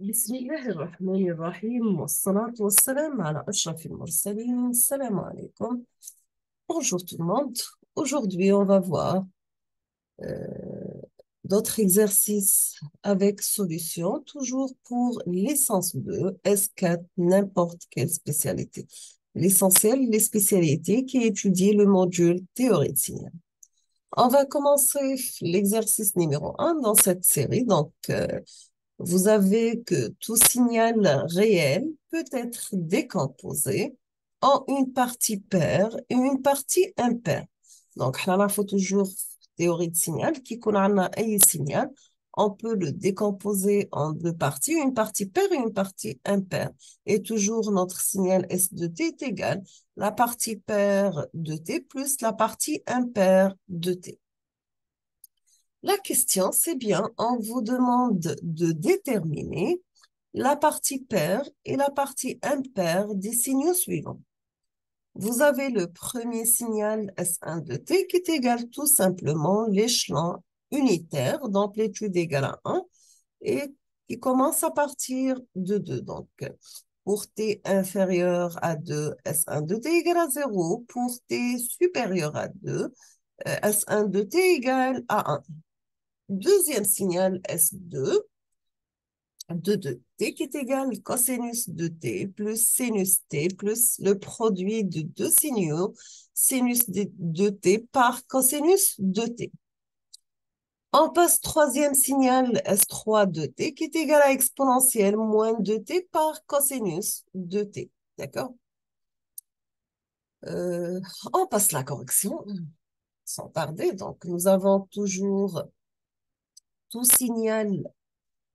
بسم الله الرحمن الرحيم والصلاة والسلام على أشرف المرسلين. Salam alaikum. Bonjour tout le monde. Aujourd'hui, on va voir euh, d'autres exercices avec solution, toujours pour licence 2, S4, n'importe quelle spécialité. L'essentiel, les spécialités qui étudient le module théorique. On va commencer l'exercice numéro 1 dans cette série. Vous avez que tout signal réel peut être décomposé en une partie paire et une partie impaire. Donc, là, il faut toujours théorie de signal qui connaît un signal. On peut le décomposer en deux parties, une partie paire et une partie impaire. Et toujours notre signal S de T est égal la partie paire de T plus la partie impaire de T. La question, c'est bien, on vous demande de déterminer la partie paire et la partie impaire des signaux suivants. Vous avez le premier signal S1 de T qui est égal tout simplement l'échelon unitaire d'amplitude égale à 1 et qui commence à partir de 2. Donc, pour T inférieur à 2, S1 de T égale à 0. Pour T supérieur à 2, S1 de T égale à 1. Deuxième signal S2 de t qui est égal cosinus de t plus sinus t plus le produit de deux signaux sinus de t par cosinus de t. On passe troisième signal S3 de t qui est égal à exponentielle moins 2t par cosinus de t. D'accord? On passe la correction sans tarder. Donc, nous avons toujours tout signal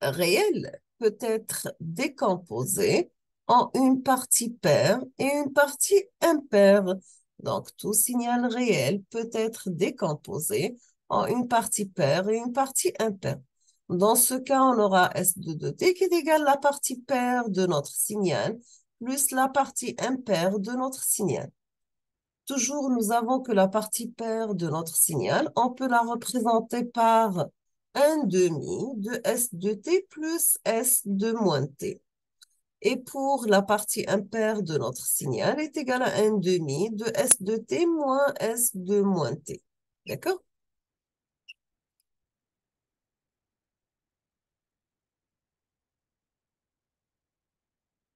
réel peut être décomposé en une partie paire et une partie impaire. Donc, tout signal réel peut être décomposé en une partie paire et une partie impaire. Dans ce cas, on aura S2 de T qui est égal à la partie paire de notre signal plus la partie impaire de notre signal. Toujours, nous avons que la partie paire de notre signal, on peut la représenter par un demi de S de T plus S de moins T. Et pour la partie impaire de notre signal est égal à un demi de S de T moins S de moins T. D'accord?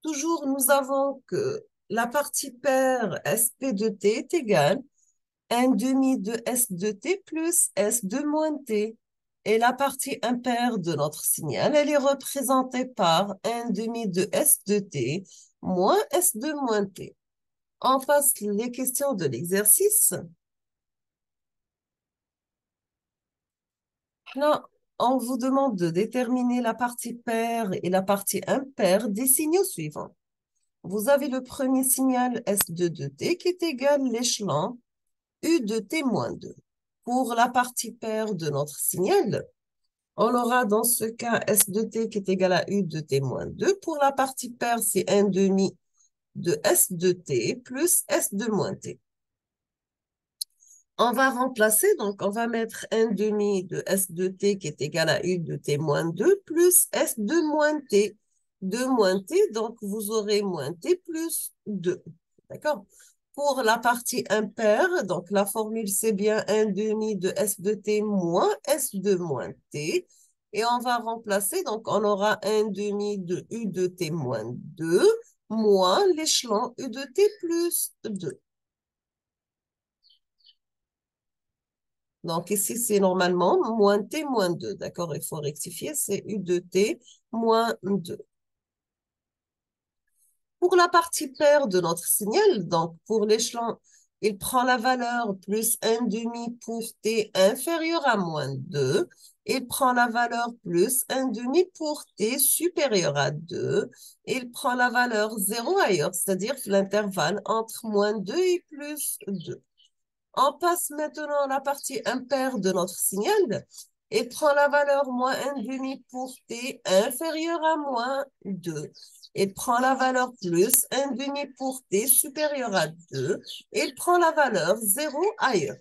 Toujours, nous avons que la partie paire SP de T est égale à un demi de S de T plus S de moins T. Et la partie impaire de notre signal, elle est représentée par un demi de S de T moins S de moins T. On passe les questions de l'exercice. Là, on vous demande de déterminer la partie paire et la partie impaire des signaux suivants. Vous avez le premier signal S2 de T qui est égal à l'échelon U de T moins 2. Pour la partie paire de notre signal, on aura dans ce cas S de T qui est égal à U de T moins 2. Pour la partie paire, c'est un demi de S de T plus S de moins T. On va remplacer, donc on va mettre un demi de S de T qui est égal à U de T moins 2 plus S de moins T. 2 moins T, donc vous aurez moins T plus 2. D'accord? Pour la partie impaire, donc la formule c'est bien un demi de S de T moins S de moins T. Et on va remplacer, donc on aura un demi de U de T moins 2 moins l'échelon U de T plus 2. Donc ici, c'est normalement moins t moins 2. D'accord? Il faut rectifier, c'est u de t moins 2. Pour la partie paire de notre signal, donc pour l'échelon, il prend la valeur plus un demi pour t inférieur à moins 2. Il prend la valeur plus un demi pour t supérieur à 2. Il prend la valeur 0 ailleurs, c'est-à-dire l'intervalle entre moins 2 et plus 2. On passe maintenant à la partie impaire de notre signal et prend la valeur moins un demi pour t inférieur à moins 2. Il prend la valeur plus un demi pour t supérieur à 2. Il prend la valeur 0 ailleurs.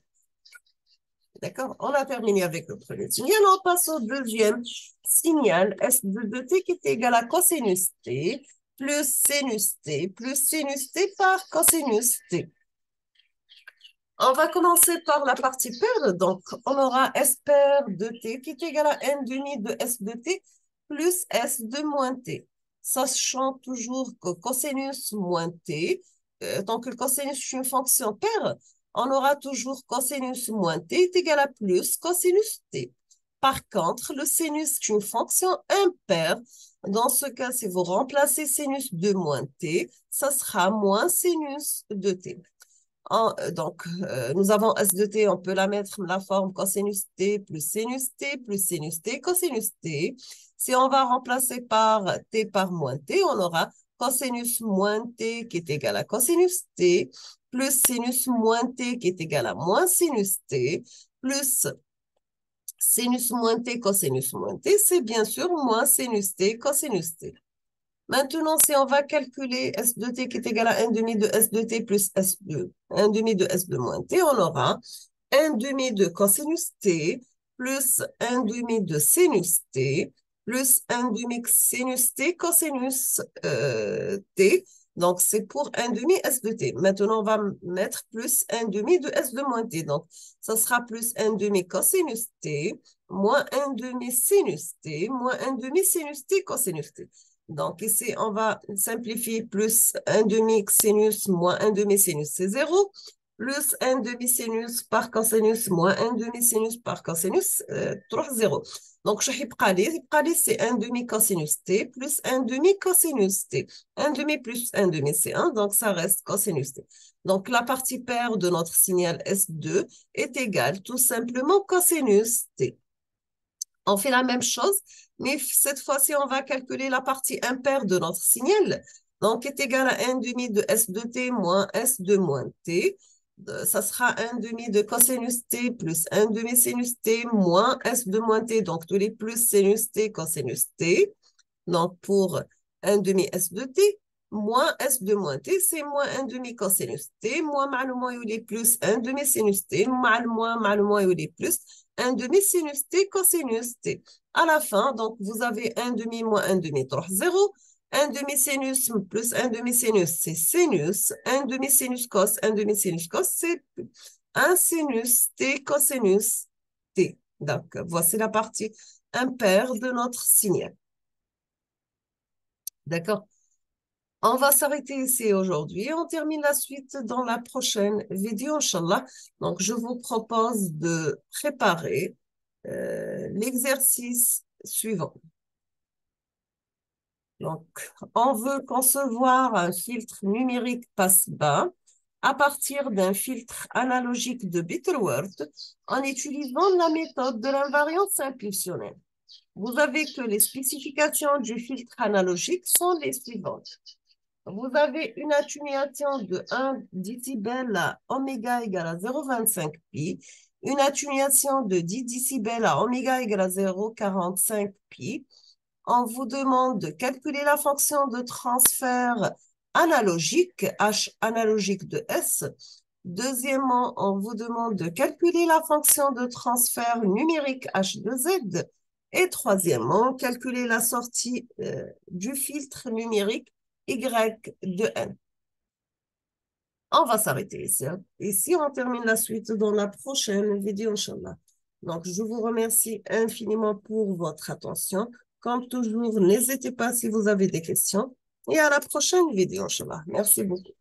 D'accord? On a terminé avec le premier signal. On passe au deuxième signal, S de 2t qui est égal à cosinus t plus sinus t plus sinus t par cosinus t. On va commencer par la partie paire. Donc, on aura S paire de t qui est égal à n demi de S de t plus S de moins t. Sachant toujours que cosinus moins t, tant que le cosinus est une fonction paire, on aura toujours cosinus moins t est égal à plus cosinus t. Par contre, le sinus est une fonction impaire. Dans ce cas, si vous remplacez sinus de moins t, ça sera moins sinus de t. Donc, nous avons S de t, on peut la mettre la forme cosinus t plus sinus t plus sinus t cosinus t. Si on va remplacer par t par moins t, on aura cosinus moins t qui est égal à cosinus t plus sinus moins t qui est égal à moins sinus t plus sinus moins t cosinus moins t, c'est bien sûr moins sinus t cosinus t. Maintenant, si on va calculer S de t qui est égal à 1 demi de S de t plus S2, 1 demi de S de moins t, on aura 1 demi de cosinus t plus 1 demi de sinus t plus 1 demi sinus t cosinus t. Donc, c'est pour 1 demi S de t. Maintenant, on va mettre plus 1 demi de S de moins t. Donc, ça sera plus 1 demi cosinus t moins 1 demi sinus t moins 1 demi sinus t cosinus t. Donc, ici, on va simplifier plus 1 demi sinus moins 1 demi sinus, c'est 0. Plus 1 demi sinus par cosinus moins 1 demi sinus par cosinus, 3, 0. Donc, je vais c'est 1 demi cosinus t plus 1 demi cosinus t. 1 demi plus 1 demi, c'est 1, donc ça reste cosinus t. Donc, la partie paire de notre signal S2 est égale tout simplement cosinus t. On fait la même chose, mais cette fois-ci, on va calculer la partie impaire de notre signal. Donc, est égal à 1 demi de S de t moins S de moins t. Ça sera 1 demi de cosinus t plus 1 demi sinus t moins S de moins t. Donc, tous les plus sinus t, cosinus t. Donc, pour 1 demi S de t, moins S de moins t, c'est moins 1 demi cosinus t, moins mal moins il plus 1 demi sinus t, mal moins il plus 1 demi sinus t cosinus t. À la fin, donc, vous avez 1 demi moins 1 demi, 3, 0. 1 demi sinus plus 1 demi sinus, c'est sinus. 1 demi sinus cos, 1 demi sinus cos, c'est 1 sinus t cosinus t. Donc, voici la partie impaire de notre signal. D'accord? On va s'arrêter ici aujourd'hui. On termine la suite dans la prochaine vidéo, Inch'Allah. Donc, je vous propose de préparer l'exercice suivant. Donc, on veut concevoir un filtre numérique passe-bas à partir d'un filtre analogique de Butterworth en utilisant la méthode de l'invariance impulsionnelle. Vous avez que les spécifications du filtre analogique sont les suivantes. Vous avez une atténuation de 1 décibel à oméga égale à 0,25 pi, une atténuation de 10 décibels à oméga égale à 0,45 pi. On vous demande de calculer la fonction de transfert analogique, H analogique de S. Deuxièmement, on vous demande de calculer la fonction de transfert numérique H de Z. Et troisièmement, calculer la sortie du filtre numérique Y de N. On va s'arrêter ici. Ici, on termine la suite dans la prochaine vidéo, Inch'Allah. Donc, je vous remercie infiniment pour votre attention. Comme toujours, n'hésitez pas si vous avez des questions. Et à la prochaine vidéo, Inch'Allah. Merci beaucoup.